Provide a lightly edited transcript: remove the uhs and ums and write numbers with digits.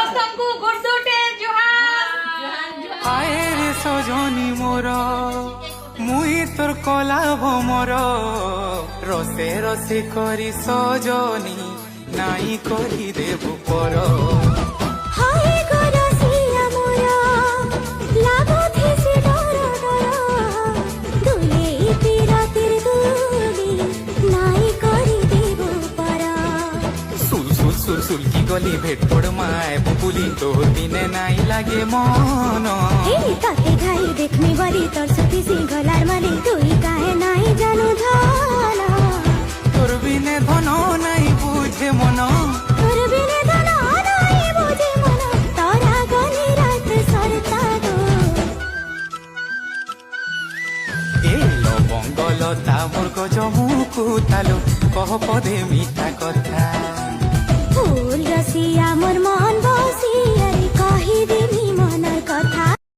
ସମସ୍ତଙ୍କୁ ଗୁର୍ଦୁଟେ ଜୁହାର। ଆଏ ରେ ସଜନି ମୋର মুই তোর কলা ভমর রসে রসে করি সজনি নাই করি দেব পর সুলকি গলি ভেট পড় মায় বুকুলি তোর দিনে নাই লাগে মন তাতে ঘাই দেখমি বলি তোর সুতি সিংহলার মানে তুই কাহে নাই জানু ধন তোর বিনে ধন নাই বুঝে মন তোর বিনে ধন নাই বুঝে মন তোরা গনি রাত সরতা গো এ লবঙ্গ লতা মোর গজমুকু তালো কহ পদে মি